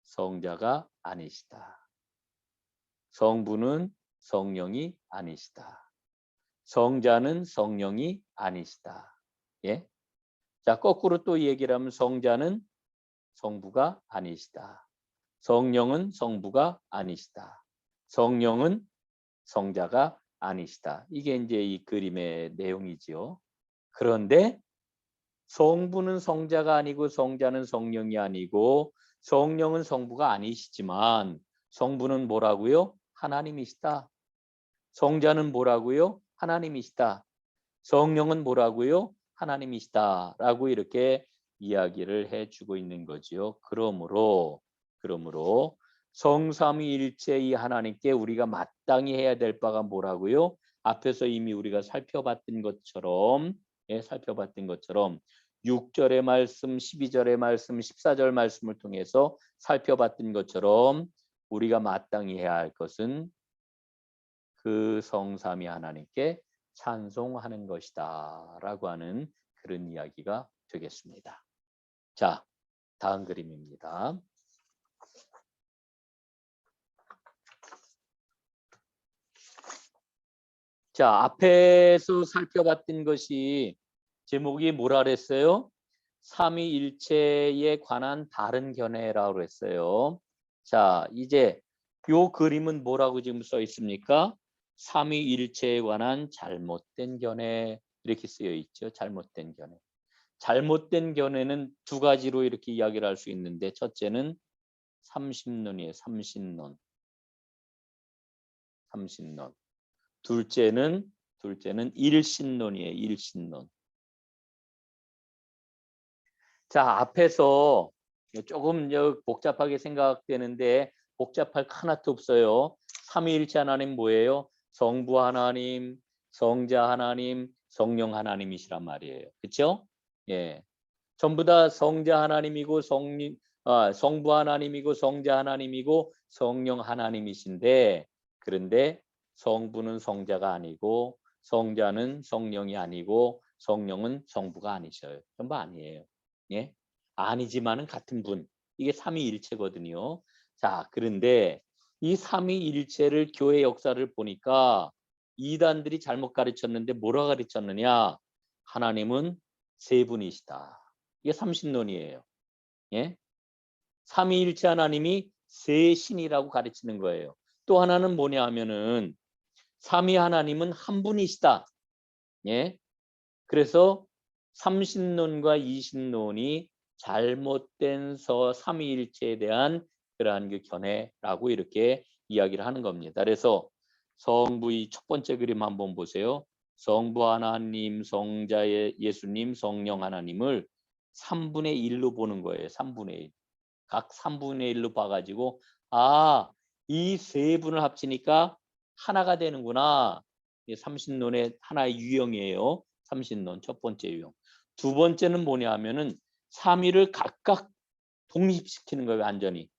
성자가 아니시다. 성부는 성령이 아니시다. 성자는 성령이 아니시다. 예? 자, 거꾸로 또 얘기를 하면 성자는 성부가 아니시다. 성령은 성부가 아니시다. 성령은 성자가 아니시다. 이게 이제 이 그림의 내용이지요. 그런데 성부는 성자가 아니고 성자는 성령이 아니고 성령은 성부가 아니시지만 성부는 뭐라고요? 하나님이시다. 성자는 뭐라고요? 하나님이시다. 성령은 뭐라고요? 하나님이시다. 라고 이렇게 이야기를 해주고 있는 거지요. 그러므로 성삼위일체 이 하나님께 우리가 마땅히 해야 될 바가 뭐라고요? 앞에서 이미 우리가 살펴봤던 것처럼 6절의 말씀, 12절의 말씀, 14절 말씀을 통해서 살펴봤던 것처럼 우리가 마땅히 해야 할 것은 그 성삼위 하나님께 찬송하는 것이다 라고 하는 그런 이야기가 되겠습니다. 자, 다음 그림입니다. 자, 앞에서 살펴봤던 것이 제목이 뭐라 그랬어요? 삼위일체에 관한 다른 견해라고 했어요. 자, 이제 요 그림은 뭐라고 지금 써 있습니까? 삼위일체에 관한 잘못된 견해 이렇게 쓰여 있죠. 잘못된 견해. 잘못된 견해는 두 가지로 이렇게 이야기를 할 수 있는데 첫째는 삼신론이에요. 삼신론. 둘째는 일신론이에요. 일신론. 자, 앞에서 조금 복잡하게 생각되는데 복잡할 하나도 없어요. 삼위일체 하나님 뭐예요? 성부 하나님, 성자 하나님, 성령 하나님이시란 말이에요. 그렇죠? 예. 전부 다 성자 하나님이고 성부 하나님이고 성자 하나님이고 성령 하나님이신데 그런데 성부는 성자가 아니고 성자는 성령이 아니고 성령은 성부가 아니셔요. 전부 아니에요. 예? 아니지만은 같은 분. 이게 삼위일체거든요. 자, 그런데 이 삼위일체를 교회 역사를 보니까 이단들이 잘못 가르쳤는데 뭐라 가르쳤느냐? 하나님은 세 분이시다. 이게 삼신론이에요. 예? 삼위일체 하나님이 세 신이라고 가르치는 거예요. 또 하나는 뭐냐 하면은 삼위 하나님은 한 분이시다. 예? 그래서 삼신론과 이신론이 잘못된 삼위일체에 대한 그러한 그 견해라고 이렇게 이야기를 하는 겁니다. 그래서 성부의 첫 번째 그림 한번 보세요. 성부 하나님, 성자의 예수님, 성령 하나님을 3분의 1로 보는 거예요. 3분의 1. 각 3분의 1로 봐가지고 이 세 분을 합치니까 하나가 되는구나. 삼신론의 하나의 유형이에요. 삼신론 첫 번째 유형. 두 번째는 뭐냐 하면은 삼위를 각각 독립시키는 거예요. 완전히.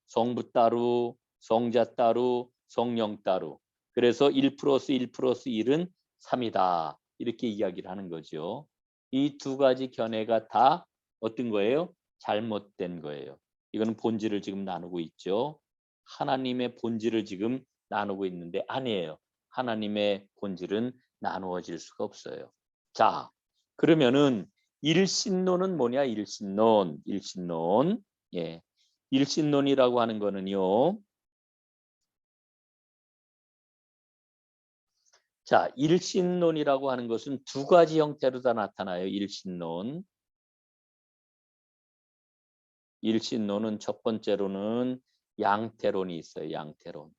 성부 따로, 성자 따로, 성령 따로. 그래서 1 플러스 1 플러스 1은 3이다. 이렇게 이야기를 하는 거죠. 이 두 가지 견해가 다 어떤 거예요? 잘못된 거예요. 이거는 본질을 지금 나누고 있죠. 하나님의 본질을 지금 나누고 있는데 아니에요. 하나님의 본질은 나누어질 수가 없어요. 자, 그러면은 일신론은 뭐냐? 일신론. 예. 일신론이라고 하는 거는요. 자, 일신론이라고 하는 것은 두 가지 형태로 다 나타나요. 일신론은 첫 번째로는 양태론이 있어요. 양태론.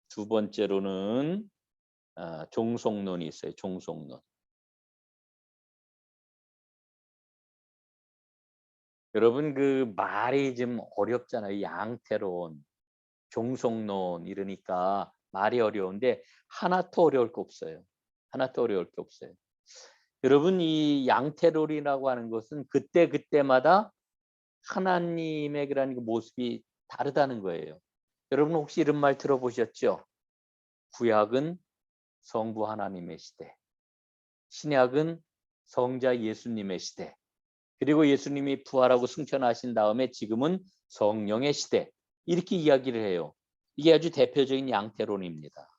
두 번째로는 종속론이 있어요. 종속론. 여러분 그 말이 좀 어렵잖아요. 양태론, 종속론 이러니까 말이 어려운데 하나도 어려울 게 없어요. 하나도 어려울 게 없어요. 여러분 이 양태론이라고 하는 것은 그때마다 하나님의 그런 그 모습이 다르다는 거예요. 여러분 혹시 이런 말 들어보셨죠? 구약은 성부 하나님의 시대, 신약은 성자 예수님의 시대, 그리고 예수님이 부활하고 승천하신 다음에 지금은 성령의 시대 이렇게 이야기를 해요. 이게 아주 대표적인 양태론입니다.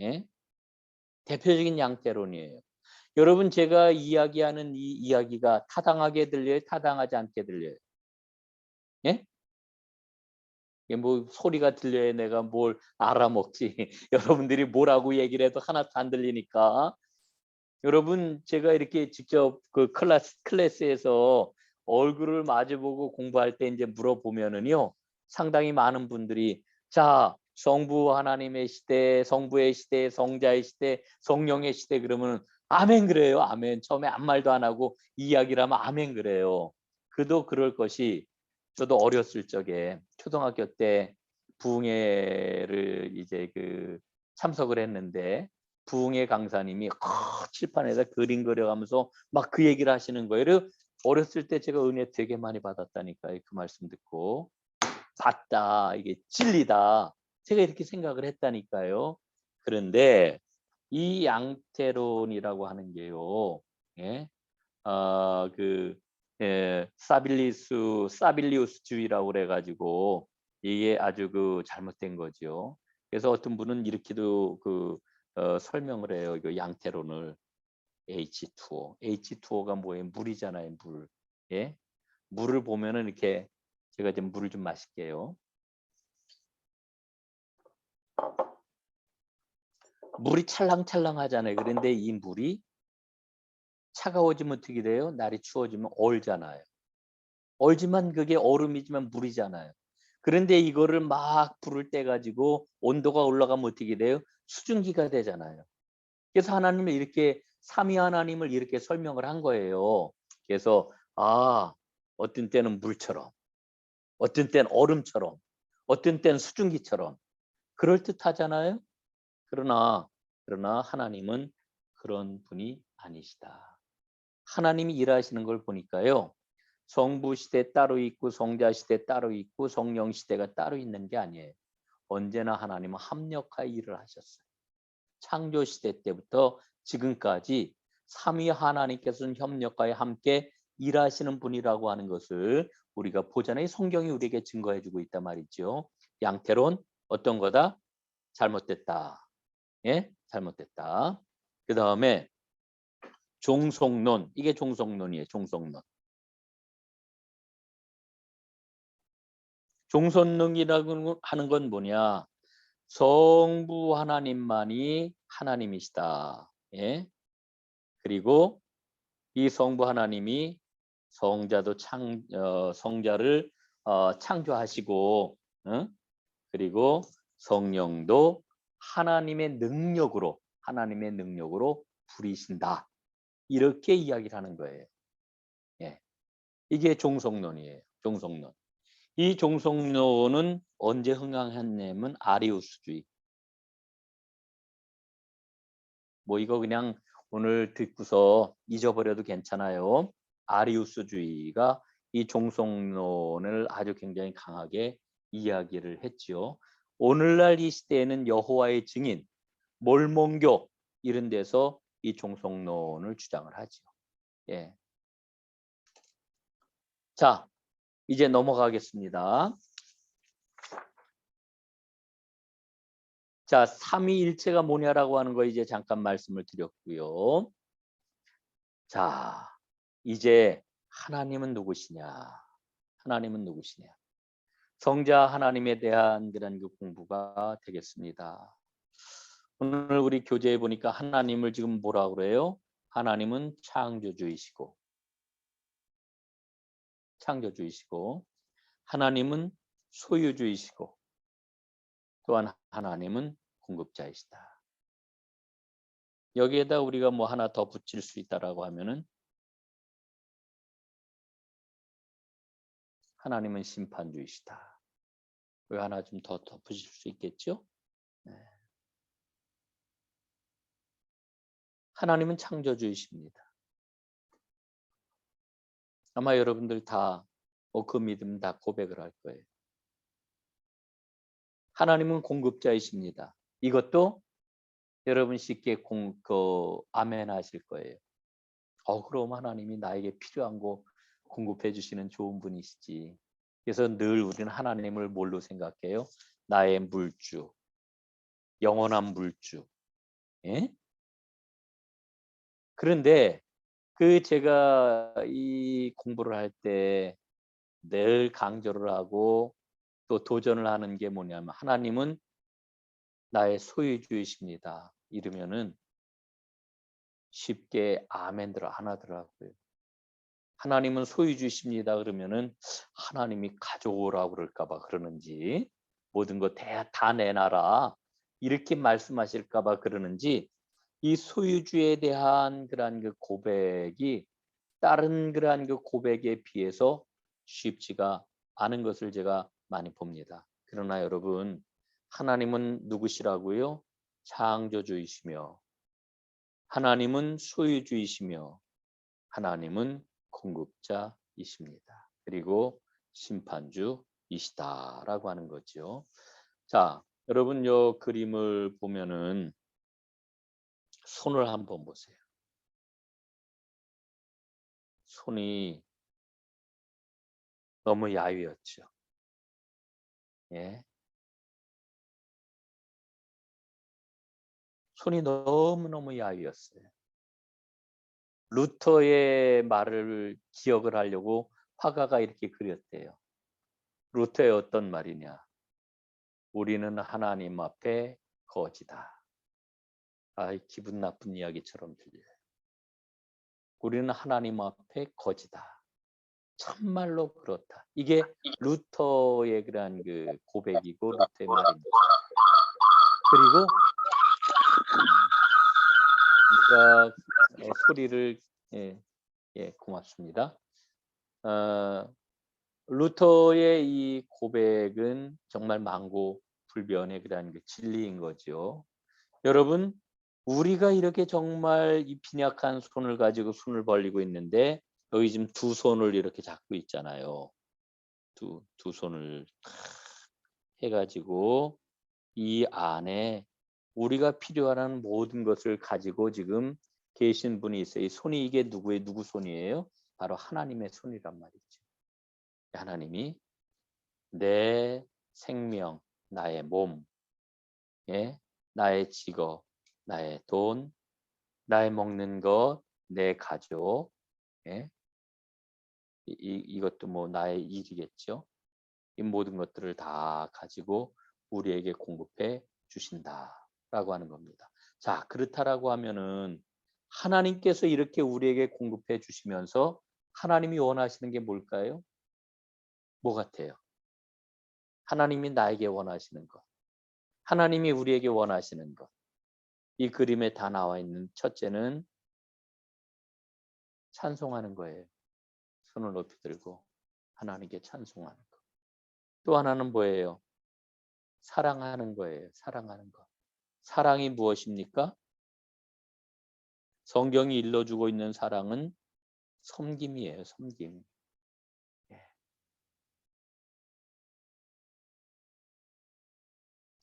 예? 대표적인 양태론이에요. 여러분 제가 이야기하는 이 이야기가 타당하게 들려요? 타당하지 않게 들려요? 예? 이게 뭐 소리가 들려야 내가 뭘 알아먹지. 여러분들이 뭐라고 얘기를 해도 하나도 안 들리니까. 여러분 제가 이렇게 직접 그 클래스에서 얼굴을 마주보고 공부할 때 이제 물어보면은요. 상당히 많은 분들이 자, 성부 하나님의 시대, 성부의 시대, 성자의 시대, 성령의 시대 그러면 아멘 그래요. 아멘. 처음에 아무 말도 안 하고 이야기를 하면 아멘 그래요. 그도 그럴 것이 저도 어렸을 적에 초등학교 때 부흥회를 이제 참석을 했는데 부흥회 강사님이 칠판에다 그림 그려가면서 막 그 얘기를 하시는 거예요. 어렸을 때 제가 은혜 되게 많이 받았다니까요. 그 말씀 듣고 봤다. 이게 진리다. 제가 이렇게 생각을 했다니까요. 그런데 이 양태론이라고 하는 게요. 예? 사빌리우스주의라고 그래가지고 이게 아주 잘못된 거죠. 그래서 어떤 분은 이렇게도 설명을 해요. 이거 양태론을 H2O. H2O가 뭐예요? 물이잖아요, 물. 예? 물을 보면은 이렇게 제가 좀 물을 좀 마실게요. 물이 찰랑찰랑하잖아요. 그런데 이 물이 차가워지면 어떻게 돼요? 날이 추워지면 얼잖아요. 얼지만 그게 얼음이지만 물이잖아요. 그런데 이거를 막 불을 떼 가지고 온도가 올라가면 어떻게 돼요? 수증기가 되잖아요. 그래서 하나님을 이렇게 삼위 하나님을 이렇게 설명을 한 거예요. 그래서 어떤 때는 물처럼, 어떤 때는 얼음처럼, 어떤 때는 수증기처럼 그럴듯하잖아요. 그러나 하나님은 그런 분이 아니시다. 하나님이 일하시는 걸 보니까요. 성부 시대 따로 있고 성자 시대 따로 있고 성령 시대가 따로 있는 게 아니에요. 언제나 하나님은 합력하여 일을 하셨어요. 창조 시대 때부터 지금까지 삼위 하나님께서는 협력하여 함께 일하시는 분이라고 하는 것을 우리가 보잖아요. 성경이 우리에게 증거해 주고 있단 말이죠. 양태론 어떤 거다? 잘못됐다. 예? 잘못됐다. 그 다음에 종속론. 이게 종속론이에요. 종속론. 종속론이라고 하는 건 뭐냐? 성부 하나님만이 하나님이시다. 예? 그리고 이 성부 하나님이 성자를 창조하시고, 그리고 성령도 하나님의 능력으로 부리신다. 이렇게 이야기를 하는 거예요. 예. 이게 종속론이에요. 종속론. 이 종속론은 언제 흥행했냐면 아리우스주의. 뭐 이거 그냥 오늘 듣고서 잊어버려도 괜찮아요. 아리우스주의가 이 종속론을 아주 굉장히 강하게 이야기를 했지요. 오늘날 이 시대에는 여호와의 증인, 몰몬교 이런 데서 이 종속론을 주장을 하죠. 예. 자, 이제 넘어가겠습니다. 자, 삼위일체가 뭐냐라고 하는 거 이제 잠깐 말씀을 드렸고요. 자, 이제 하나님은 누구시냐? 하나님은 누구시냐? 성자 하나님에 대한 그런 공부가 되겠습니다. 오늘 우리 교재에 보니까 하나님을 지금 뭐라고 그래요? 하나님은 창조주이시고 하나님은 소유주이시고 또한 하나님은 공급자이시다. 여기에다 우리가 뭐 하나 더 붙일 수 있다라고 하면은 하나님은 심판주이시다. 왜 하나 좀 더 덧붙일 수 있겠죠? 네. 하나님은 창조주이십니다. 아마 여러분들 다 그 믿음 다 고백을 할 거예요. 하나님은 공급자이십니다. 이것도 여러분 쉽게 아멘 하실 거예요. 그럼 하나님이 나에게 필요한 거 공급해 주시는 좋은 분이시지. 그래서 늘 우리는 하나님을 뭘로 생각해요? 나의 물주, 영원한 물주. 예? 그런데 제가 이 공부를 할 때 늘 강조를 하고 또 도전을 하는 게 뭐냐면 하나님은 나의 소유주이십니다. 이러면은 쉽게 아멘들 안 하더라고요. 하나님은 소유주이십니다. 그러면은 하나님이 가져오라고 그럴까 봐 그러는지, 모든 거 다 내놔라 이렇게 말씀하실까 봐 그러는지, 이 소유주에 대한 그러한 그 고백이 다른 그러한 그 고백에 비해서 쉽지가 않은 것을 제가 많이 봅니다. 그러나 여러분, 하나님은 누구시라고요? 창조주이시며, 하나님은 소유주이시며, 하나님은 공급자이십니다. 그리고 심판주이시다라고 하는 거죠. 자, 여러분 요 그림을 보면은 손을 한번 보세요. 손이 너무 야위었죠. 예. 손이 너무너무 야위었어요. 루터의 말을 기억을 하려고 화가가 이렇게 그렸대요. 루터의 어떤 말이냐? 우리는 하나님 앞에 거지다. 아, 기분 나쁜 이야기처럼 들려요. 우리는 하나님 앞에 거지다. 참말로 그렇다. 이게 루터의 그러한 그 고백이고 루터의 말입니다. 그리고 누가 소리를 고맙습니다. 루터의 이 고백은 정말 만고불변의 그러한 그 진리인 거죠. 여러분, 우리가 이렇게 정말 이 빈약한 손을 가지고 손을 벌리고 있는데, 여기 지금 두 손을 이렇게 잡고 있잖아요. 두 손을 해가지고 이 안에 우리가 필요한 모든 것을 가지고 지금 계신 분이 있어요. 이 손이 이게 누구 손이에요? 바로 하나님의 손이란 말이죠. 하나님이 내 생명, 나의 몸, 나의 직업, 나의 돈, 나의 먹는 것, 내 가족, 이것도 뭐 나의 일이겠죠. 이 모든 것들을 다 가지고 우리에게 공급해 주신다라고 하는 겁니다. 자, 그렇다라고 하면은 하나님께서 이렇게 우리에게 공급해 주시면서 하나님이 원하시는 게 뭘까요? 뭐 같아요? 하나님이 나에게 원하시는 것, 하나님이 우리에게 원하시는 것. 이 그림에 다 나와 있는 첫째는 찬송하는 거예요. 손을 높이 들고 하나님께 찬송하는 것. 또 하나는 뭐예요? 사랑하는 거예요. 사랑하는 것. 사랑이 무엇입니까? 성경이 일러주고 있는 사랑은 섬김이에요. 섬김.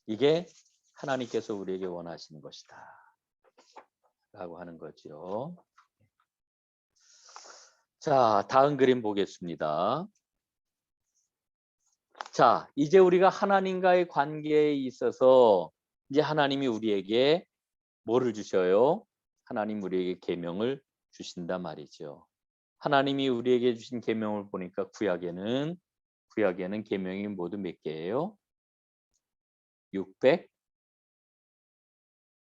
이게 하나님께서 우리에게 원하시는 것이다 라고 하는 거죠. 자, 다음 그림 보겠습니다. 자, 이제 우리가 하나님과의 관계에 있어서 이제 하나님이 우리에게 뭐를 주셔요? 하나님 우리에게 계명을 주신단 말이죠. 하나님이 우리에게 주신 계명을 보니까 구약에는 계명이 모두 몇 개예요?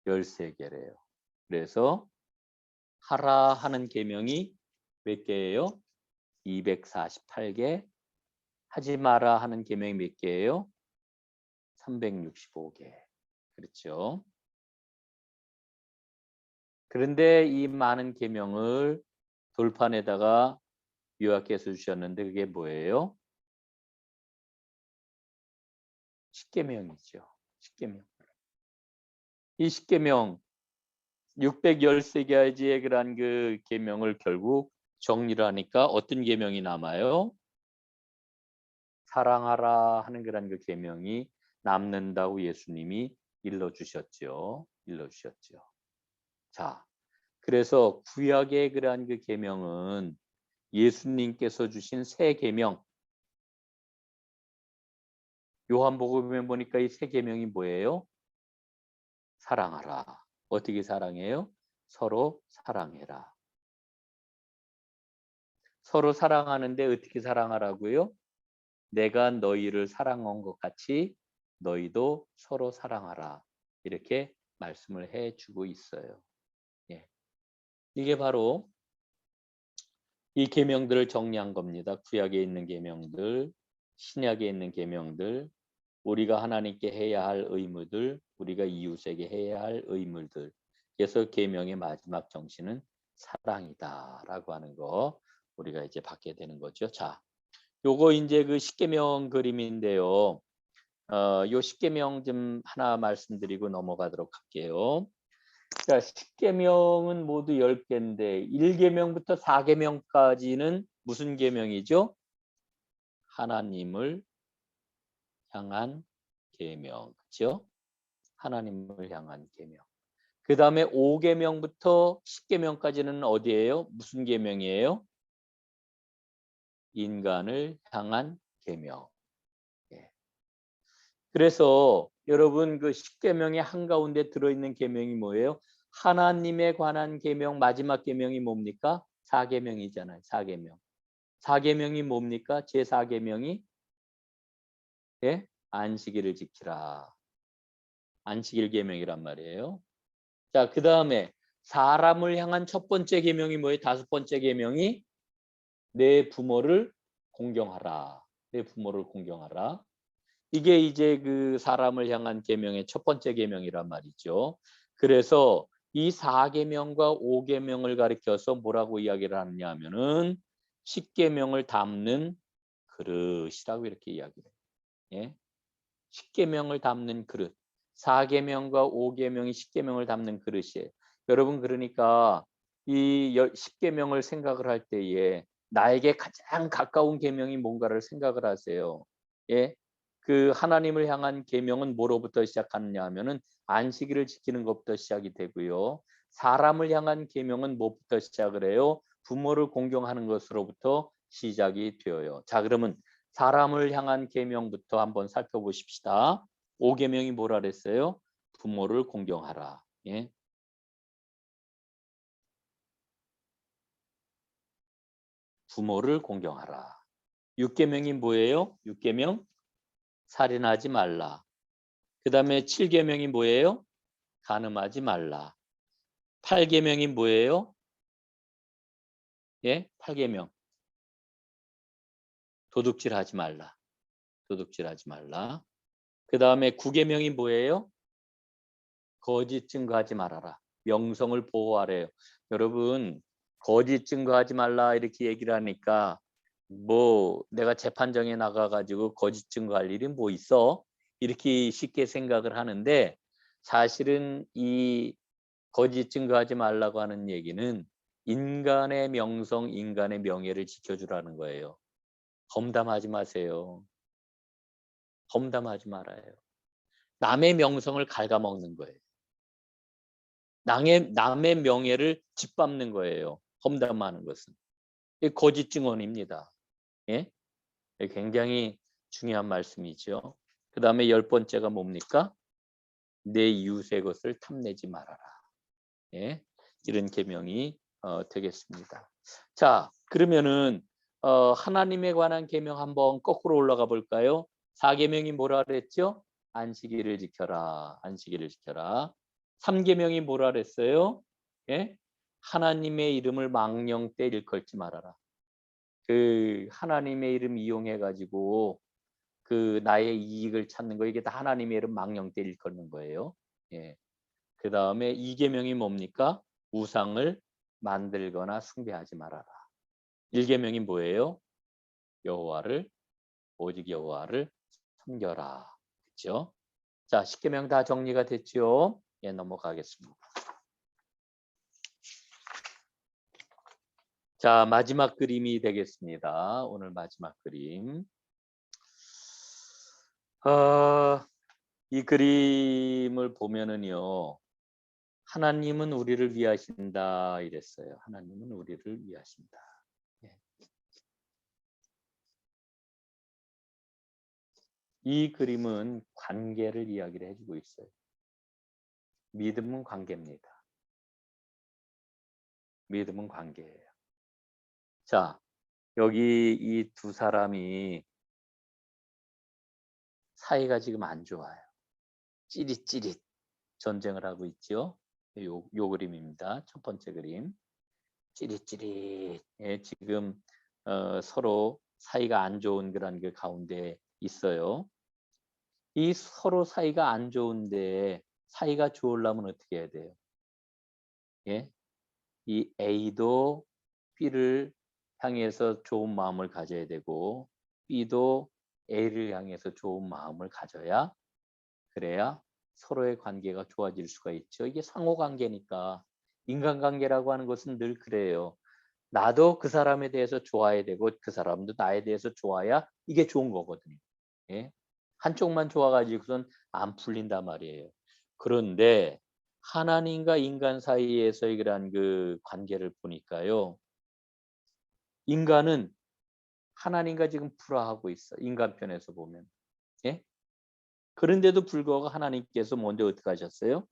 613개래요. 그래서 하라 하는 계명이 몇 개예요? 248개. 하지 마라 하는 계명이 몇 개예요? 365개. 그렇죠? 그런데 이 많은 계명을 돌판에다가 요약해서 주셨는데 그게 뭐예요? 십계명이죠. 십계명. 이 십계명 613가지의 그런 그 계명을 결국 정리를 하니까 어떤 계명이 남아요? 사랑하라 하는 그런 그 계명이 남는다고 예수님이 일러주셨죠. 자, 그래서 구약의 그러한 그 계명은 예수님께서 주신 새 계명. 요한복음에 보니까 이 새 계명이 뭐예요? 사랑하라. 어떻게 사랑해요? 서로 사랑해라. 서로 사랑하는데 어떻게 사랑하라고요? 내가 너희를 사랑한 것 같이 너희도 서로 사랑하라. 이렇게 말씀을 해주고 있어요. 이게 바로 이 계명들을 정리한 겁니다. 구약에 있는 계명들, 신약에 있는 계명들, 우리가 하나님께 해야 할 의무들, 우리가 이웃에게 해야 할 의무들. 그래서 계명의 마지막 정신은 사랑이다라고 하는 거 우리가 이제 받게 되는 거죠. 자, 요거 이제 그 십계명 그림인데요. 요 십계명 좀 하나 말씀드리고 넘어가도록 할게요. 자, 십계명은 모두 10개인데 1계명부터 4계명까지는 무슨 계명이죠? 하나님을 향한 계명. 그렇죠? 하나님을 향한 계명. 그다음에 5계명부터 10계명까지는 어디예요? 무슨 계명이에요? 인간을 향한 계명. 예. 그래서 여러분 그 10계명의 한가운데 들어있는 계명이 뭐예요? 하나님에 관한 계명 마지막 계명이 뭡니까? 4계명이잖아요. 4계명. 4계명이 뭡니까? 제4계명이 예? 안식일을 지키라. 안식일 계명이란 말이에요. 자, 그다음에 사람을 향한 첫 번째 계명이 뭐예요? 5번째 계명이 내 부모를 공경하라. 내 부모를 공경하라. 이게 이제 그 사람을 향한 계명의 첫 번째 계명이란 말이죠. 그래서 이 4계명과 5계명을 가리켜서 뭐라고 이야기를 하느냐 하면은 10계명을 담는 그릇이라고 이렇게 이야기를 해요. 예? 10계명을 담는 그릇. 4계명과 5계명이 10계명을 담는 그릇이에요. 여러분 그러니까 이 10계명을 생각을 할 때에 나에게 가장 가까운 계명이 뭔가를 생각을 하세요. 예? 그 하나님을 향한 계명은 뭐로부터 시작하느냐 하면은 안식일을 지키는 것부터 시작이 되고요. 사람을 향한 계명은 뭐부터 시작을 해요? 부모를 공경하는 것으로부터 시작이 되어요. 자, 그러면 사람을 향한 계명부터 한번 살펴보십시다. 5계명이 뭐라 그랬어요? 부모를 공경하라. 예? 부모를 공경하라. 6계명이 뭐예요? 6계명 살인하지 말라. 그 다음에 7계명이 뭐예요? 간음하지 말라. 8계명이 뭐예요? 예? 8계명 도둑질하지 말라. 도둑질하지 말라. 그 다음에 9계명이 뭐예요? 거짓 증거하지 말아라. 명성을 보호하래요. 여러분 거짓 증거하지 말라 이렇게 얘기를 하니까 뭐 내가 재판정에 나가가지고 거짓 증거할 일이 뭐 있어? 이렇게 쉽게 생각을 하는데 사실은 이 거짓 증거하지 말라고 하는 얘기는 인간의 명성, 인간의 명예를 지켜주라는 거예요. 험담하지 마세요. 험담하지 말아요. 남의 명성을 갉아먹는 거예요. 남의 명예를 짓밟는 거예요. 험담하는 것은. 거짓 증언입니다. 예? 굉장히 중요한 말씀이죠. 그 다음에 10번째가 뭡니까? 내 이웃의 것을 탐내지 말아라. 예? 이런 계명이 되겠습니다. 자, 그러면은 하나님에 관한 계명 한번 거꾸로 올라가 볼까요? 4계명이 뭐라 그랬죠? 안식일을 지켜라. 안식일을 지켜라. 3계명이 뭐라 그랬어요? 예? 하나님의 이름을 망령 때 일컬지 말아라. 그 하나님의 이름 이용해 가지고 그 나의 이익을 찾는 거 이게 다 하나님의 이름 망령 때 일컫는 거예요. 예. 그 다음에 2계명이 뭡니까? 우상을 만들거나 숭배하지 말아라. 1계명이 뭐예요? 여호와를 오직 여호와를 섬겨라. 그렇죠? 자, 10계명 다 정리가 됐죠? 예, 넘어가겠습니다. 자, 마지막 그림이 되겠습니다. 오늘 마지막 그림. 이 그림을 보면은요. 하나님은 우리를 위하신다 이랬어요. 하나님은 우리를 위하신다. 예. 이 그림은 관계를 이야기를 해주고 있어요. 믿음은 관계입니다. 믿음은 관계예요. 자, 여기 이 두 사람이 사이가 지금 안 좋아요. 찌릿찌릿 전쟁을 하고 있죠. 요 그림입니다. 첫 번째 그림. 찌릿찌릿 지금 서로 사이가 안 좋은 그런 그 가운데 있어요. 이 서로 사이가 안 좋은데 사이가 좋으려면 어떻게 해야 돼요? 예? 이 A도 B를 향해서 좋은 마음을 가져야 되고 B도 A를 향해서 좋은 마음을 가져야 그래야 서로의 관계가 좋아질 수가 있죠. 이게 상호관계니까 인간관계라고 하는 것은 늘 그래요. 나도 그 사람에 대해서 좋아야 되고 그 사람도 나에 대해서 좋아야 이게 좋은 거거든요. 예? 한쪽만 좋아가지고선 안 풀린단 말이에요. 그런데 하나님과 인간 사이에서의 그런 그 관계를 보니까요. 인간은 하나님과 지금 불화하고 있어. 인간 편에서 보면. 예? 그런데도 불구하고 하나님께서 먼저 어떻게 하셨어요?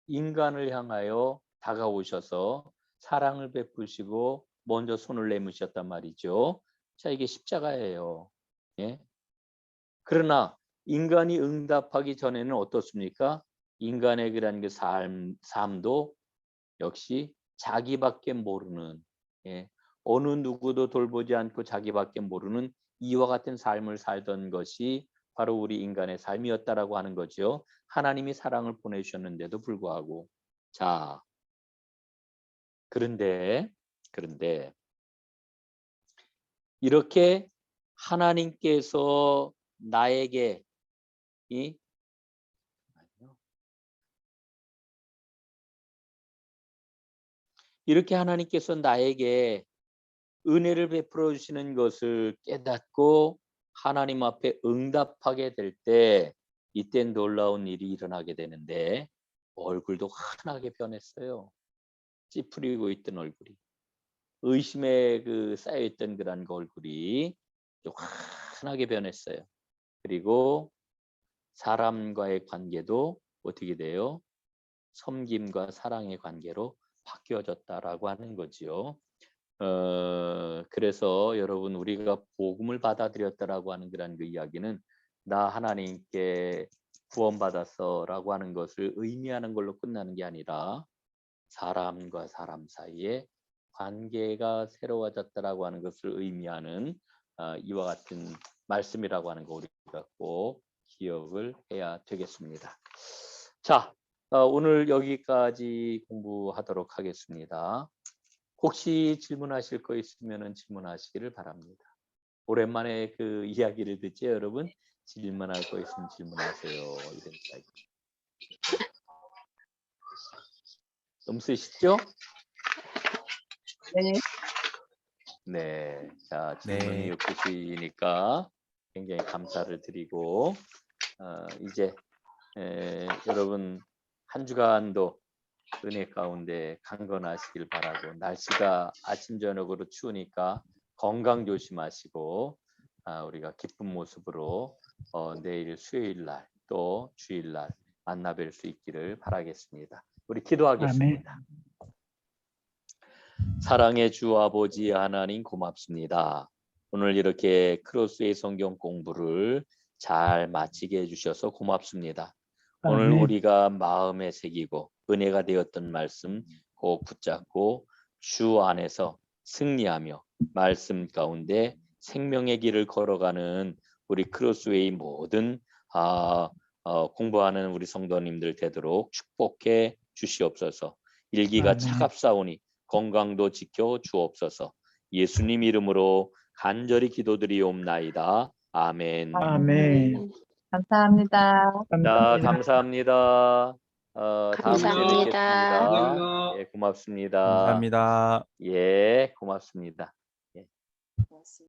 인간을 향하여 다가오셔서 사랑을 베푸시고 먼저 손을 내미셨단 말이죠. 자, 이게 십자가예요. 예? 그러나 인간이 응답하기 전에는 어떻습니까? 인간의 그런 그 삶도 역시 자기밖에 모르는 어느 누구도 돌보지 않고 자기밖에 모르는 이와 같은 삶을 살던 것이 바로 우리 인간의 삶이었다라고 하는 거죠. 하나님이 사랑을 보내주셨는데도 불구하고 자 그런데 이렇게 하나님께서 나에게 이렇게 하나님께서 나에게 은혜를 베풀어 주시는 것을 깨닫고 하나님 앞에 응답하게 될 때 이때 놀라운 일이 일어나게 되는데 얼굴도 환하게 변했어요. 찌푸리고 있던 얼굴이 의심에 그 쌓여있던 그런 그 얼굴이 환하게 변했어요. 그리고 사람과의 관계도 어떻게 돼요? 섬김과 사랑의 관계로 바뀌어졌다라고 하는 거지요. 그래서 여러분 우리가 복음을 받아들였다라고 하는 그런 그 이야기는 나 하나님께 구원받았어라고 하는 것을 의미하는 걸로 끝나는 게 아니라 사람과 사람 사이에 관계가 새로워졌다라고 하는 것을 의미하는 이와 같은 말씀이라고 하는 거 우리가 꼭 기억을 해야 되겠습니다. 자, 오늘 여기까지 공부하도록 하겠습니다. 혹시 질문하실 거 있으면 질문하시기를 바랍니다. 오랜만에 그 이야기를 듣죠, 여러분? 질문할 거 있으면 질문하세요. 이런 이야기. 좀 쓰시죠? 네. 네. 자, 질문이 네. 없으시니까 굉장히 감사를 드리고 이제 여러분 한 주간도 은혜 가운데 강건하시길 바라고 날씨가 아침 저녁으로 추우니까 건강 조심하시고 우리가 기쁜 모습으로 내일 수요일 날 또 주일 날 만나 뵐 수 있기를 바라겠습니다. 우리 기도하겠습니다. 사랑의 주 아버지 하나님 고맙습니다. 오늘 이렇게 크로스의 성경 공부를 잘 마치게 해주셔서 고맙습니다. 오늘 우리가 마음에 새기고 은혜가 되었던 말씀 꼭 붙잡고 주 안에서 승리하며 말씀 가운데 생명의 길을 걸어가는 우리 크로스웨이 모든 공부하는 우리 성도님들 되도록 축복해 주시옵소서. 일기가 차갑사오니 건강도 지켜 주옵소서. 예수님 이름으로 간절히 기도드리옵나이다. 아멘. 아멘. 감사합니다. 자, 감사합니다. 다음 주에 감사합니다. 뵙겠습니다. 예, 고맙습니다. 감사합니다. 예, 고맙습니다. 고맙습니다.